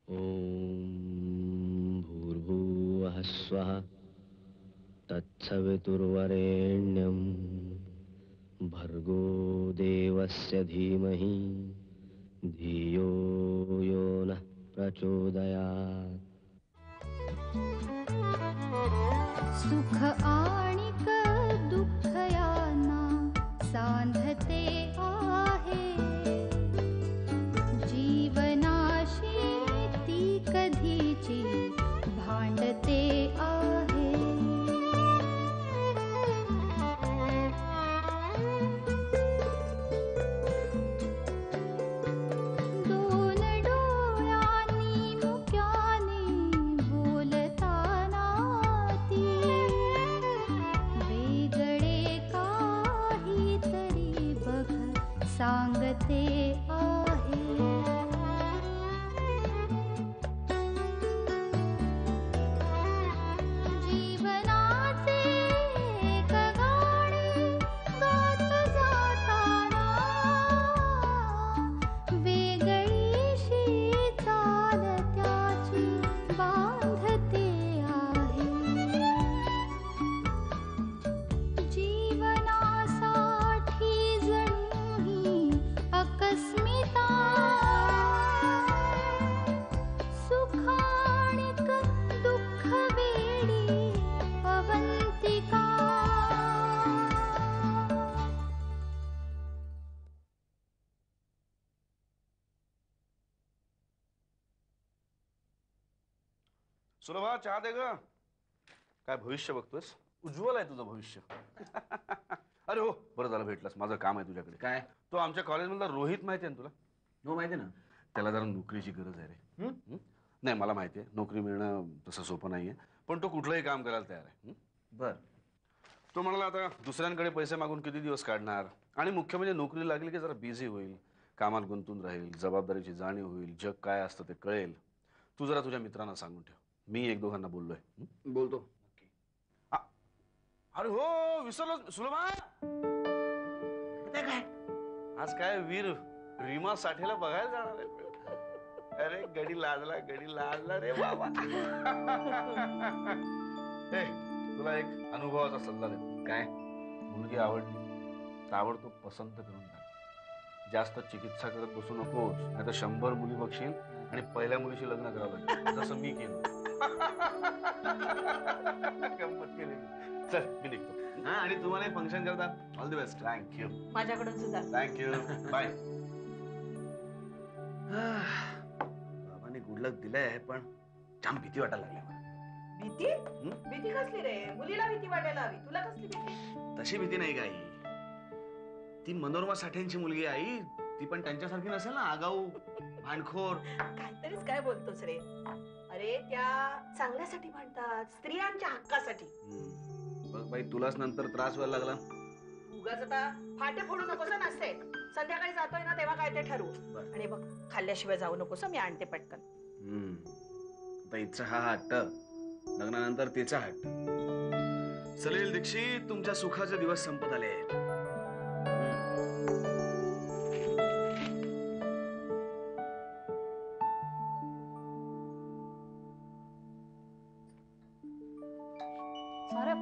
ओम भूर्भुवः स्वः तत्सवितुर्वरेण्यं भर्गो देवस्य धीमहि धियो यो नः प्रचोदयात्. सुख आणिक दुःख यांना सांधते आहे. जीवनाशी ती कधीची भांडते आहे. दोन डोळ्यांनी मुक्याने बोलताना ती वेगळे काहीतरी बघ सांगते आहे. जीवनाचे एक गाणे गात जाताना वेगळीशी चाल त्याची बांधते आहे. जीवनासाठी जणू ही अकस्मिता सुखाणिक दुःख वेडी अवंतिका. सुलभा चहा दे ग. काय भविष्य बघतोस? उज्ज्वल आहे तुझं भविष्य. अरे हो, बरं झालं भेटलास. माझं काम आहे तुझ्याकडे. काय? तो आमच्या कॉलेजमधला रोहित माहिती आहे ना तुला? हो माहिती ना. त्याला जरा नोकरीची गरज आहे रे. नाही मला माहिती आहे नोकरी मिळणं तसं सोपं नाहीये, पण तो कुठलंही काम करायला तयार आहे. बर. तो म्हणाला आता दुसऱ्यांकडे पैसे मागून किती दिवस काढणार, आणि मुख्य म्हणजे नोकरी लागली की जरा बिझी होईल, कामात गुंतून राहील, जबाबदारीची जाणीव होईल, जग काय असतं ते कळेल. तू जरा तुझ्या मित्रांना सांगून ठेव. मी एक दोघांना बोललोय. बोलतो. अरे हो विसरलो सुलभा. काय आज काय वीर रीमा साठेला बघायला जाणार आहे. अरे गडी लाजला रे बाबा. ए, तुला एक अनुभवाचा सल्ला देतो. काय? मुलगी आवडली ताबडतोब पसंत करून टाक. जास्त चिकित्सा करत बसू नकोस, नाही तर 100 मुली बघशील आणि पहिल्या मुलीशी लग्न करावं लागेल, जसं मी केलं. गंमत केली. चल मी निघतो. हा, आणि तुम्हाला फंक्शन करता ऑल द बेस्ट. थँक्यू. माझ्याकडून सुद्धा थँक्यू. बाय. बाबाने गुड लक दिलंय, पण जाम भीती वाटायला लागली मला. भीती? भीती कसली रे? मुलीला भीती वाटायला हवी, तुला कसली भीती? तशी भीती नाही काही. ती मनोरमा साठेंची मुलगी आई, ती पण त्यांच्यासारखी नसेल ना, आगाऊ भांडखोर. काहीतरीच काय बोलतोस रे? अरे त्या चांगल्यासाठी म्हणतात, स्त्रियांच्या हक्कासाठी. बघ बाई, तुलाच नंतर त्रास व्हायला लागला. उगाच आता फाटे फोडू नकोस नसते. संध्याकाळी जातोय ना तेव्हा काय ते ठरवू. आणि बघ खाल्ल्याशिवाय जाऊ नकोस, मी आणते पटकन. आता इच्छा हा हट्ट, लग्नानंतर तिचा हट्ट. सलील दीक्षित, तुमच्या सुखाचे दिवस संपत आले. सौरभ,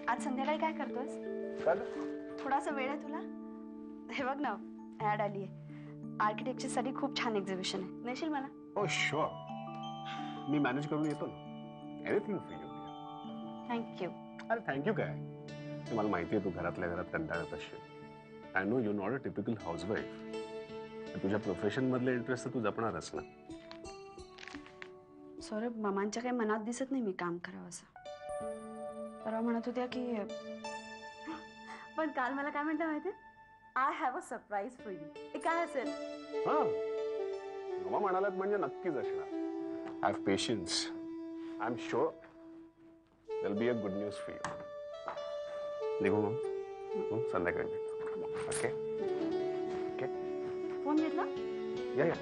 आज संध्याकाळी काय करतोस? थोडासा वेळ आहे तुला? हे बघ ना, ऍड आली आहे. आर्किटेक्चर साठी खूप छान एक्झिबिशन आहे, नेशील मला? ओ शुअर, मी मॅनेज करून येतो ना. Anything for you. थँक्यू. अरे थँक्यू काय, मला माहिती आहे तू घरातल्या घरात कंटाळत असशील. I know you not a typical housewife. तुझ्या प्रोफेशन मधले इंटरेस्ट तर तू जपणारच ना. सौरभ, मामांच्या काही मनात दिसत नाही मी काम करावं असं. परवा म्हणत होत्या की, पण काल मला काय म्हणता माहितीये? I have a surprise for you. हे काय असेल? हा, मामा म्हणालात म्हणजे नक्कीच असणार. Have patience. I am sure there will be a good news for you. निघू मग, संध्याकाळी भेटू. Okay okay. फोन घेतला? या या.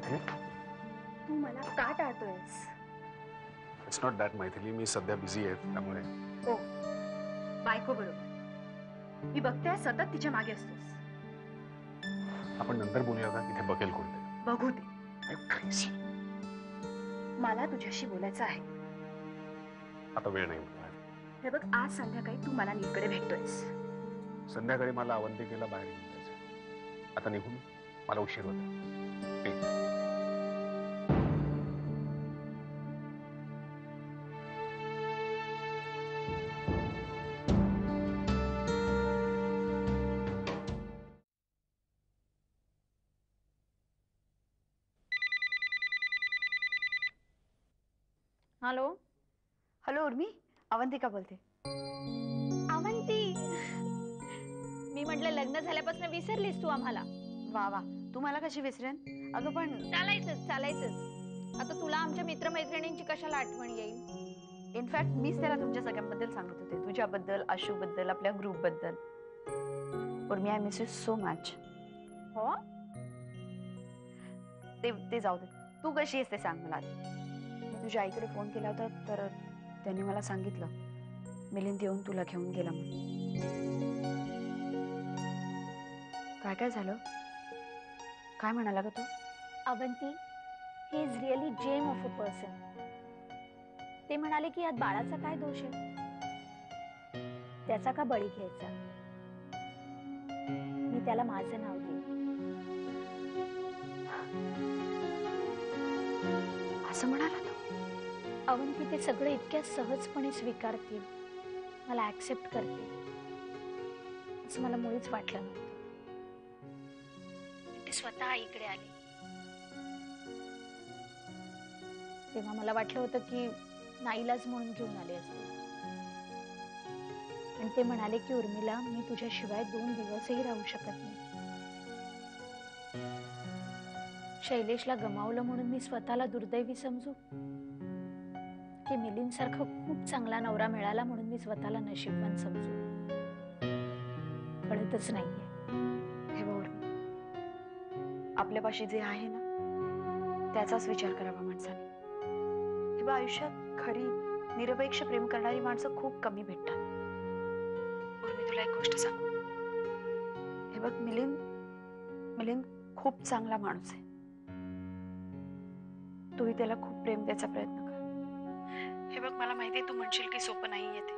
इथे तू मला का टाळतोयस? इट्स नॉट दॅट मैथिली, मी सध्या बिझी आहे त्यामुळे. हो, बायको बरोबर. मी बघते सतत तिच्या मागे असतोस. आपण नंतर बोलूया का? इथे बघेल कोणते. बघू दे. Crazy. मला तुझ्याशी बोलायचं आहे. आता वेळ नाही मला. हे बघ, आज संध्याकाळी तू मला नीलकडे भेटतोयस. संध्याकाळी मला अवंतिकेला बाहेर घेऊन जायचं. आता निघून मला उशीर होतो. प्लीज. हॅलो. हॅलो उर्मी, अवंतिका बोलते. अवंती, मी म्हटलं लग्न झाल्यापासून विसरलीस तू आम्हाला. वा वा, तू मला कशी विसरेन? अगं पण चालायचंच. आता तुला आमच्या मित्रमैत्रिणींची कशाला आठवण येईल? इनफॅक्ट मीच त्याला तुमच्या सगळ्यांबद्दल सांगत होते, तुझ्याबद्दल, आशूबद्दल, आपल्या ग्रुपबद्दल. Urmi, I miss you so much. हो, ते जाऊ दे. तू कशी आहेस ते सांग मला आधी. मी तुझ्या आईकडे फोन केला होता तर त्यांनी मला सांगितलं मिलिंद येऊन तुला घेऊन गेला म्हणून. काय झालं? काय म्हणाला ग तू? Avanti, he is really gem of a person. ते म्हणाले की यात बाळाचा काय दोष आहे, त्याचा का बळी घ्यायचा. मी त्याला माझं नाव देईन. असं म्हणाला तो? अवंती, ते सगळं इतक्या सहजपणे स्वीकारतील, मला ऍक्सेप्ट करतील असं मला मुळीच वाटलं नव्हतं. ते स्वतः आईकडे आले तेव्हा मला वाटलं होतं की नाईलाज म्हणून घेऊन आले असते. आणि ते म्हणाले की उर्मिला, मी तुझ्याशिवाय 2 दिवसही राहू शकत नाही. शैलेशला गमावलं म्हणून मी स्वतःला दुर्दैवी समजू की मिलिंद सारखं खूप चांगला नवरा मिळाला म्हणून मी स्वतःला नशीबवान समजू? कळतच नाहीये. हे बघ उर्मी, आपल्यापाशी जे आहे ना त्याचाच विचार करावा माणसाने. हे बघ, आयुष्यात खरी निरपेक्ष प्रेम करणारी माणसं खूप कमी भेटतात. उर्मी, तुला एक गोष्ट सांगू. हे बघ, मिलिंद खूप चांगला माणूस आहे. तूही त्याला खूप प्रेम द्यायचा प्रयत्न कर. हे बघ, मला माहितीये तू म्हणशील की सोपं नाहीये ते,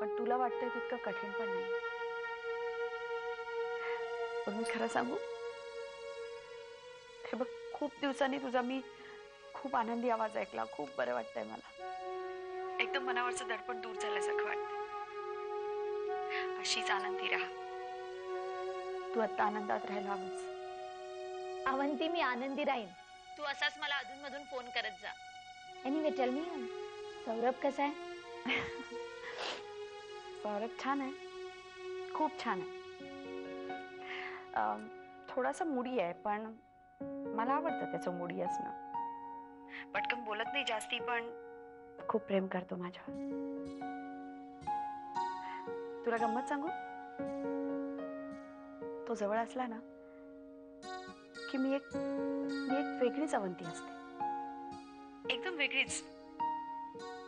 पण तुला वाटतंय तितकं कठीण पण नाही. पण मी खरं सांगू, हे बघ, खूप दिवसांनी तुझा मी खूप आनंदी आवाज ऐकला. खूप बरं वाटतंय मला. एकदम मनावरचं दडपण दूर झाल्यासारखं वाटतंय. अशीच आनंदी राहा. तू आता आनंदात राहायला हवंस. अवंती, मी आनंदी राहीन. तू असाच मला अधूनमधून फोन करत जा. एनिवे, टेल मी, सौरभ कसा आहे? सौरभ छान आहे, खूप छान आहे. थोडासा मुडी आहे, पण मला आवडतं त्याचं मुडी असणं. पटकन बोलत नाही जास्ती, पण खूप प्रेम करतो माझ्यावर. तुला गंमत सांगू? तो जवळ असला ना की मी एक वेगळीच अवंती असते. एकदम वेगळीच.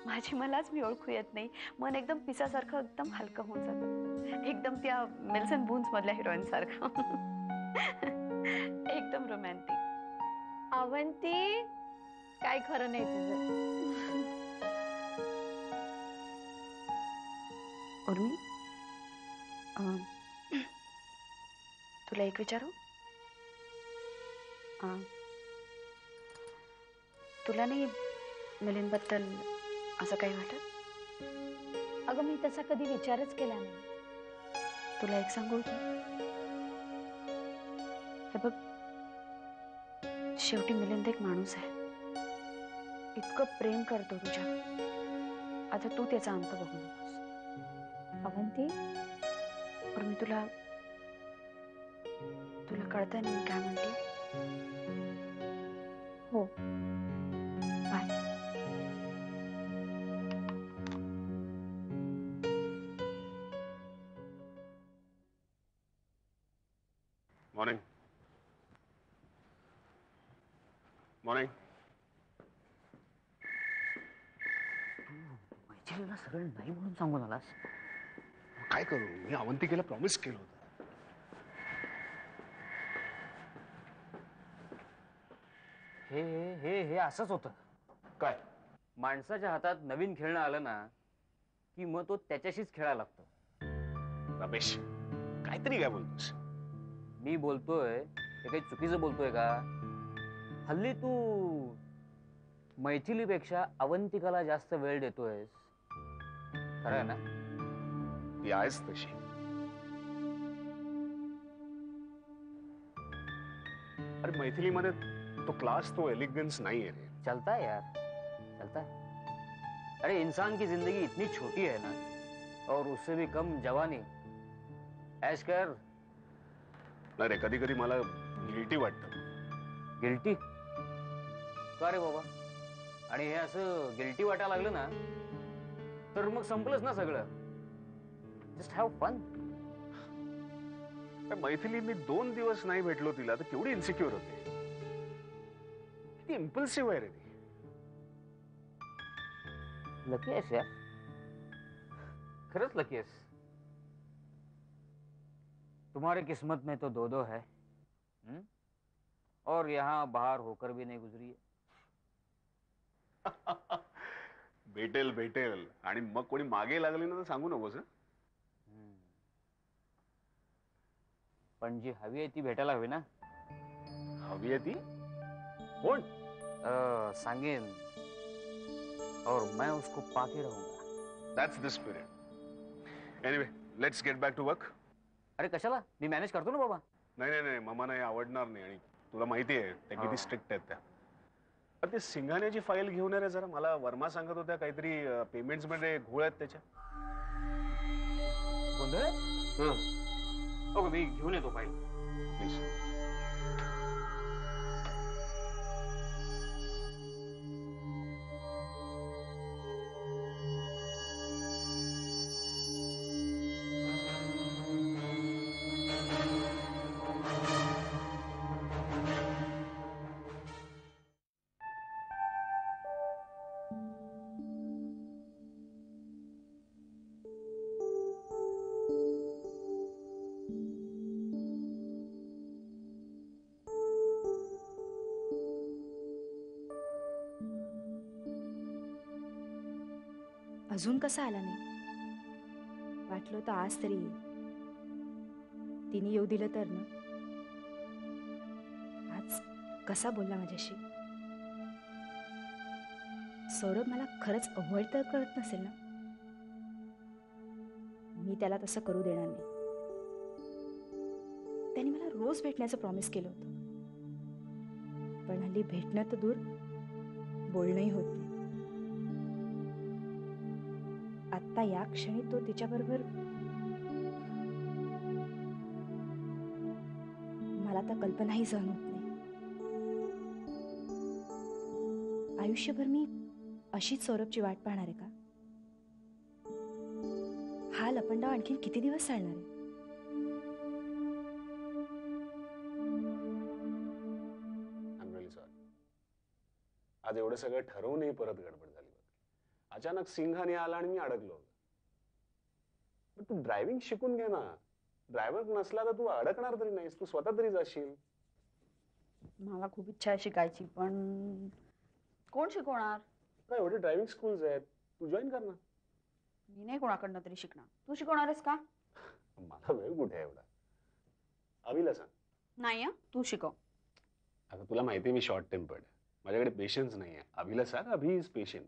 माझी मलाच मी ओळखू येत नाही. मन एकदम पिसासारखं एकदम हलकं होऊन जातं. एकदम त्या मेल्सन बून्स मधल्या हिरोईन सारखं. एकदम रोमॅन्टिक. अवंती, काय खरं नाही तुझं. उर्मी, तुला एक विचारू? तुला नाही मिलिंदबद्दल असं काही वाटत? अगं, मी तसा कधी विचारच केला नाही. तुला एक सांगू की, हे बघ, शेवटी मिलिंद एक माणूस आहे. इतकं प्रेम करतो तुझ्या. आता तू त्याचा अंत बघू नकोस. अवंती, उर्मी, तुला कळतंय ना मी काय म्हणते? हो. बाय. मॉर्निंग. मॉर्निंग. मैथिलीला सरळ नाही म्हणून सांगून आलास. काय करू, मी अवंतिकेला प्रॉमिस केलं होतं. हे हे हे असंच होतं. काय? माणसाच्या हातात नवीन खेळणं आलं ना की मग तो त्याच्याशीच खेळायला लागतो. रमेश, काहीतरी काय बोलतोस? मी बोलतोय हे काही चुकीचं बोलतोय का? हल्ली तू मैथिलीपेक्षा अवंतिकाला जास्त वेळ देतोयस, खरं आहे ना? ती आहेच तशी. अरे मैथिलीमध्ये तो क्लास, तो एलिगन्स नहीं है रे. चलता है यार, चलता है. अरे इंसान की जिंदगी इतनी छोटी है ना, और उससे भी कम जवानी. ऐश कर. नाही रे, कधी कधी मला गिल्टी वाटतं. गिल्टी? का रे बाबा? आणि हे असं गिल्टी वाटायला लागलं ना तर मग संपलंच ना सगळं. Just have fun. मैथिली, मी 2 दिवस नाही भेटलो तिला तर केवढी इन्सिक्युअर होते. किती इम्पल्सिव्ह आहे रे ती. लकी आहेस यार, खरंच लकी आहेस. तुम्हारी किस्मत में तो 2-2 है. और यहाँ बाहर होकर भी नहीं गुजरी है. भेटेल भेटेल, आणि मग कोणी मागे लागले ना तर सांगू नकोस. पण जी हवी आहे ती भेटायला हवी ना. हवी आहे ती कोण? सांगेन, और मैं उसको पाके रहूंगा. That's the spirit. Anyway, let's get back to work. अरे कशाला, मी मॅनेज करतो ना बाबा. नाही नाही नाही, मामा नाही आवडणार नाही. आणि तुला माहिती आहे त्या किती स्ट्रिक्ट आहेत त्या. पण ते सिंघाण्याची फाईल घेऊन ये रे जरा. मला वर्मा सांगत होत्या काहीतरी पेमेंट्स मध्ये घोळ आहेत त्याच्या. गोंधळ आहे? ओके, मी घेऊन येतो फाईल. प्लीज. अजून कसा आला नाही? वाटलं तर आज तरी येईल. तिने येऊ दिलं तर ना. आज कसा बोलला माझ्याशी. सौरभ मला खरंच अवॉइड तर करत नसेल ना. मी त्याला तसं करू देणार नाही. त्याने मला रोज भेटण्याचं प्रॉमिस केलं होतं. पण हल्ली भेटणं तर दूर, बोलणंही होत नाही. आत्ता या क्षणी तो तिच्याबरोबर. मला तर कल्पनाही सहन होत नाही. आयुष्यभर मी अशीच सौरभची वाट पाहणार आहे का? हा लपंडाव आणखीन किती दिवस चालणार आहे? I am really sorry. आज एवढं सगळं ठरवूनही परत गडबड झाली. अचानक सिंघाने आला आणि मी अडकलो. पण तू ड्रायव्हिंग शिकून घे ना. ड्रायव्हर नसला तर तू अडकणार तरी नाहीस. तू स्वतः तरी जाशील. मला खूप इच्छा आहे शिकायची, पण कोण शिकवणार? काय एवढे ड्रायव्हिंग स्कूल्स आहेत, तू जॉईन कर ना. मी नाही कोणाकडनं तरी शिकणार. तू शिकवणार आहेस का? मला वेळ कुठे आहे एवढा. अभिला सांग. नाही, तू शिकव. आता तुला माहिती आहे मी शॉर्ट टेम्पर्ड. माझ्याकडे पेशन्स नाही आहे. अभिला सांग. अभि इज पेशंट.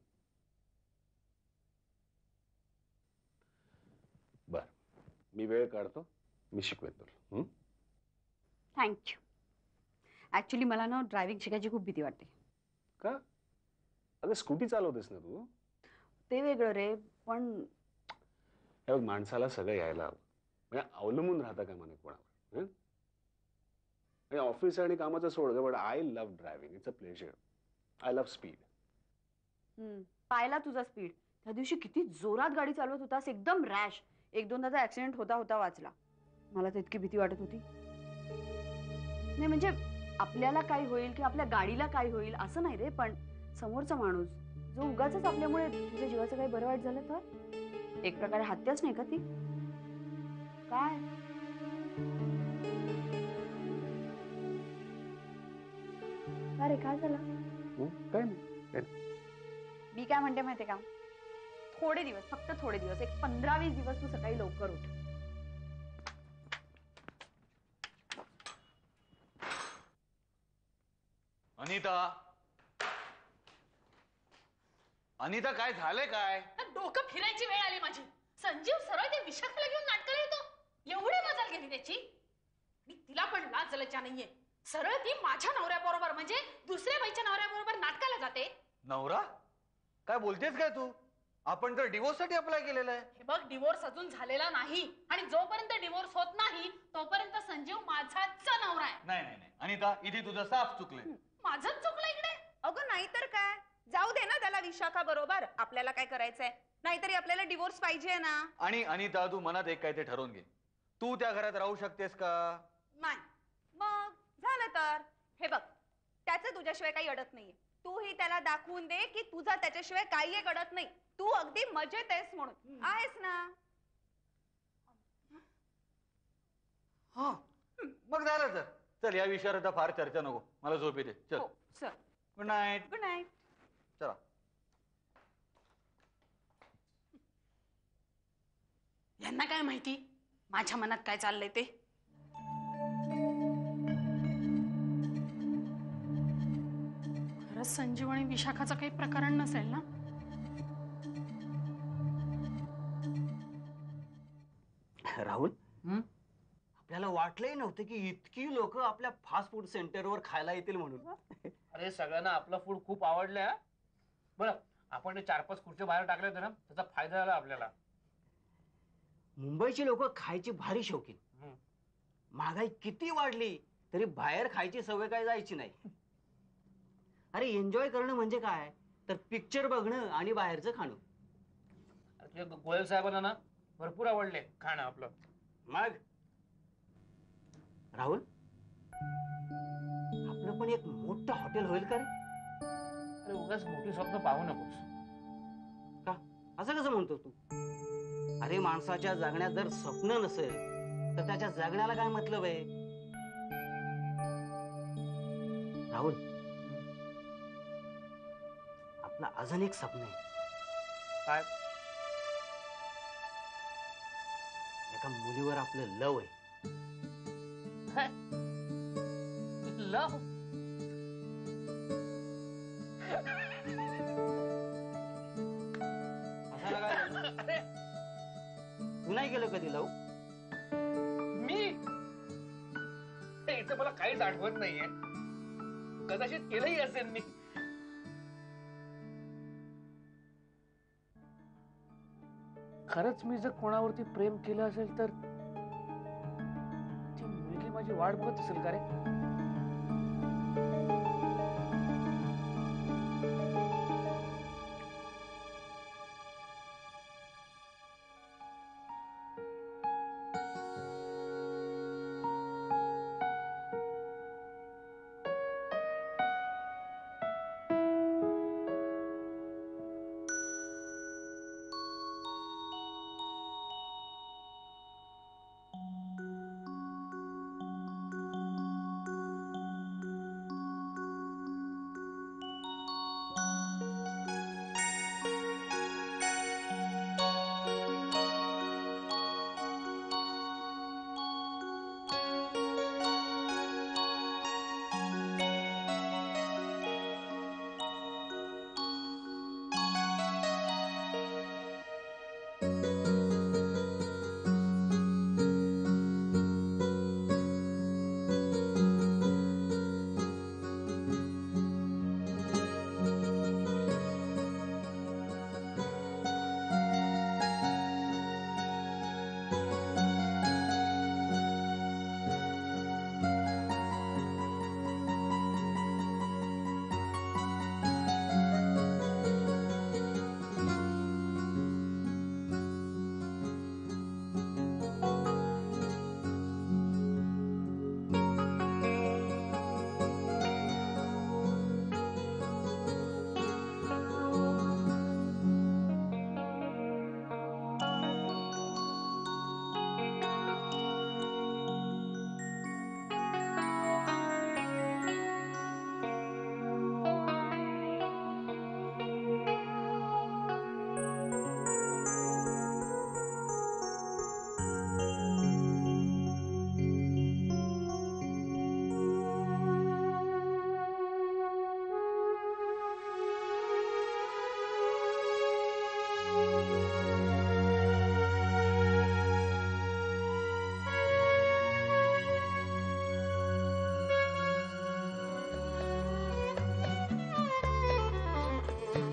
बर, मी वेळ काढतो. मी शिकवेन तुला. थँक्यू. ऍक्च्युली मला ना ड्रायव्हिंग शिकायची खूप भीती वाटते. का? अगं स्कूटी चालवतेस ना तू. ते वेगळं रे, पण हे बघ, माणसाला सगळं यायला हवं. म्हणजे अवलंबून राहता का म्हणे कोणावर. ऑफिस आणि कामाचं सोड गं, but I love driving. It's a pleasure. I love speed. पाहिला तुझा स्पीड. त्या दिवशी किती जोरात गाडी चालवत होतास, एकदम रॅश. 1-2दा ऍक्सिडेंट होता होता वाचला. मला तर इतकी भीती वाटत होती. नाही म्हणजे आपल्याला काय होईल किंवा आपल्या गाडीला काय होईल असं नाही रे, पण समोरचा माणूस जो उगाच आपल्यामुळे तुझ्या जीवाचं काही बरं वाईट झालं तर एक प्रकारे हत्याच नाही का ती? काय अरे काय झालं? काय नाही. मी काय म्हणते माहितीये का, थोडे दिवस, फक्त थोडे दिवस, एक 15-20 दिवस तू सकाळी लवकर उठ. अनिता, अनिता काय झालंय काय? डोकं फिरायची वेळ आली माझी. संजीव सरळ ते विशाखाला घेऊन नाटकाला येतो. एवढी मजाल गेली त्याची. आणि तिला पण लाज लज्जा नाहीये. सरळ ती माझ्या नवऱ्याबरोबर म्हणजे दुसऱ्या बाईच्या नवऱ्याबरोबर नाटकाला जाते. नवरा? काय बोलतेस काय तू? आपण तर डिवोर्स साठी अप्लाय केलेला आहे. हे बघ, डिवोर्स अजून झालेला नाही आणि जोपर्यंत डिवोर्स होत नाही तोपर्यंत संजीव माझाच नवरा आहे. नाही नाही नाही अनिता, इथे तुझं साफ चुकलंय. माझंच चुकलं इकडे. अगं नाहीतर काय, जाऊ दे ना त्याला विशाखा बरोबर. आपल्याला काय करायचंय? नाहीतरी आपल्याला डिवोर्स पाहिजे ना. आणि अनिता, तू मनात एक काय ते ठरवून घे. तू त्या घरात राहू शकतेस का? नाही. मग झालं तर हे बघ, त्याचं तुझ्याशिवाय काही अडत नाहीये. तूही त्याला दाखवून दे की तुझा त्याच्याशिवाय काही एक अडत नाही. तू अगदी मजेत आहेस म्हणून. आहेस ना? हा, मग झालं तर. चल, या विषयावर आता फार चर्चा नको. मला झोप येते. चल. हो, चल. Good night. Good night. चला. यांना काय माहिती माझ्या मनात काय चाललंय ते. खरंच संजीव आणि विशाखाचं काही प्रकरण नसेल ना? राहुल, आपल्याला वाटलंही नव्हतं की इतकी लोक आपल्या फास्ट फूड सेंटरवर खायला येतील म्हणून. अरे सगळ्यांना आपलं फूड खूप आवडलंय हा. बरं, आपण ते 4-5 खुर्च्या बाहेर टाकले होते ना, त्याचा फायदा झाला आपल्याला. मुंबईची लोक खायची भारी शौकीन. महागाई किती वाढली तरी बाहेर खायची सवय काय जायची नाही. अरे एन्जॉय करणं म्हणजे काय तर पिक्चर बघणं आणि बाहेरचं खाणं. अरे ते गोयल साहेबांना ना भरपूर आवडले खाणं आपलं. मग राहुल, आपलं पण एक मोठं हॉटेल होईल का रे? अरे उगाच मोठी स्वप्न पाहू नकोस. का असं कसं म्हणतो तू? अरे माणसाच्या जगण्यात जर स्वप्न नसेल तर त्याच्या जगण्याला काय मतलब आहे? राहुल, आपलं अजून एक स्वप्न आहे. काय? एका मुलीवर आपलं लव आहे. लव? हसायला काय झालं? तू नाही केलं कधी लव? मी इथं मला काहीच आठवत नाहीये. कदाचित केलंही असेल मी. खरंच मी जर कोणावरती प्रेम केलं असेल तर ती मुलगी माझी वाट बघत असेल का रे?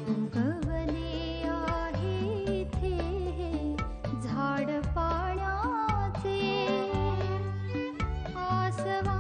उगवले आहे थे झाड पाण्याचे आसवा